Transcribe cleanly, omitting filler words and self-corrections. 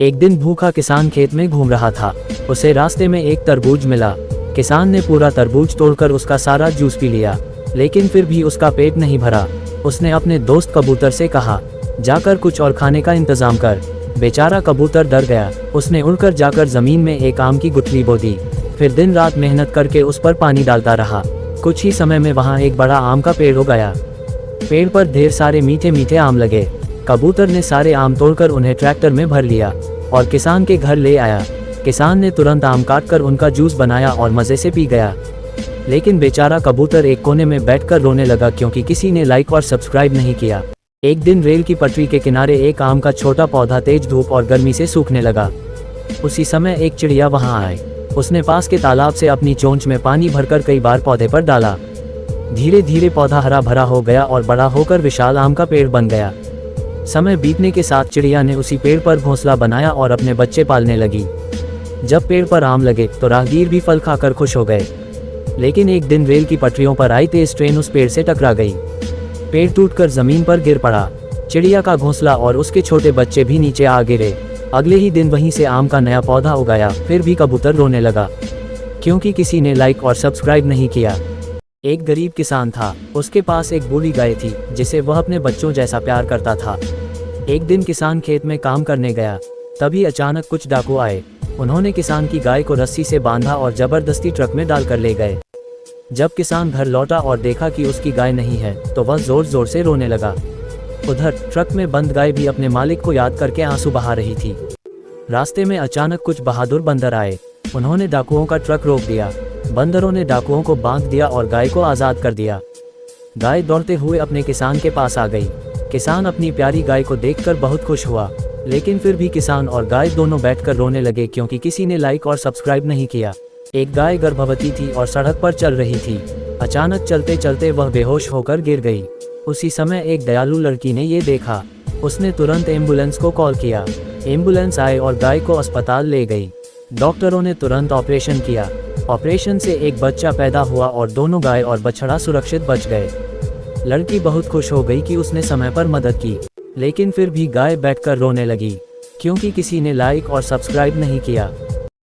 एक दिन भूखा किसान खेत में घूम रहा था। उसे रास्ते में एक तरबूज मिला। किसान ने पूरा तरबूज तोड़कर उसका सारा जूस पी लिया, लेकिन फिर भी उसका पेट नहीं भरा। उसने अपने दोस्त कबूतर से कहा, जाकर कुछ और खाने का इंतजाम कर। बेचारा कबूतर डर गया। उसने उड़कर जाकर जमीन में एक आम की गुठली बो दी। फिर दिन रात मेहनत करके उस पर पानी डालता रहा। कुछ ही समय में वहाँ एक बड़ा आम का पेड़ हो गया। पेड़ पर ढेर सारे मीठे मीठे आम लगे। कबूतर ने सारे आम तोड़कर उन्हें ट्रैक्टर में भर लिया और किसान के घर ले आया। किसान ने तुरंत आम काटकर उनका जूस बनाया और मज़े से पी गया। लेकिन बेचारा कबूतर एक कोने में बैठकर रोने लगा क्योंकि किसी ने लाइक और सब्सक्राइब नहीं किया। एक दिन रेल की पटरी के किनारे एक आम का छोटा पौधा तेज धूप और गर्मी से सूखने लगा। उसी समय एक चिड़िया वहां आई। उसने पास के तालाब से अपनी चोंच में पानी भरकर कई बार पौधे पर डाला। धीरे धीरे पौधा हरा भरा हो गया और बड़ा होकर विशाल आम का पेड़ बन गया। समय बीतने के साथ चिड़िया ने उसी पेड़ पर घोंसला बनाया और अपने बच्चे पालने लगी। जब पेड़ पर आम लगे तो राहगीर भी फल खाकर खुश हो गए। लेकिन एक दिन रेल की पटरियों पर आई तेज ट्रेन उस पेड़ से टकरा गई। पेड़ टूटकर जमीन पर गिर पड़ा। चिड़िया का घोंसला और उसके छोटे बच्चे भी नीचे आ गिरे। अगले ही दिन वहीं से आम का नया पौधा उगाया। फिर भी कबूतर रोने लगा क्योंकि किसी ने लाइक और सब्सक्राइब नहीं किया। एक गरीब किसान था। उसके पास एक बूढ़ी गाय थी जिसे वह अपने बच्चों जैसा प्यार करता था। एक दिन किसान खेत में काम करने गया। तभी अचानक कुछ डाकू आए। उन्होंने किसान की गाय को रस्सी से बांधा और जबरदस्ती ट्रक में डालकर ले गए। जब किसान घर लौटा और देखा कि उसकी गाय नहीं है तो वह जोर जोर से रोने लगा। उधर ट्रक में बंद गाय भी अपने मालिक को याद करके आंसू बहा रही थी। रास्ते में अचानक कुछ बहादुर बंदर आए। उन्होंने डाकुओं का ट्रक रोक दिया। बंदरों ने डाकुओं को बांध दिया और गाय को आज़ाद कर दिया। गाय दौड़ते हुए अपने किसान के पास आ गई। किसान अपनी प्यारी गाय को देखकर बहुत खुश हुआ। लेकिन फिर भी किसान और गाय दोनों बैठकर रोने लगे क्योंकि किसी ने लाइक और सब्सक्राइब नहीं किया। एक गाय गर्भवती थी और सड़क पर चल रही थी। अचानक चलते चलते वह बेहोश होकर गिर गई। उसी समय एक दयालु लड़की ने ये देखा। उसने तुरंत एम्बुलेंस को कॉल किया। एम्बुलेंस आए और गाय को अस्पताल ले गई। डॉक्टरों ने तुरंत ऑपरेशन किया। ऑपरेशन से एक बच्चा पैदा हुआ और दोनों गाय और बछड़ा सुरक्षित बच गए। लड़की बहुत खुश हो गई कि उसने समय पर मदद की। लेकिन फिर भी गाय बैठकर रोने लगी क्योंकि किसी ने लाइक और सब्सक्राइब नहीं किया।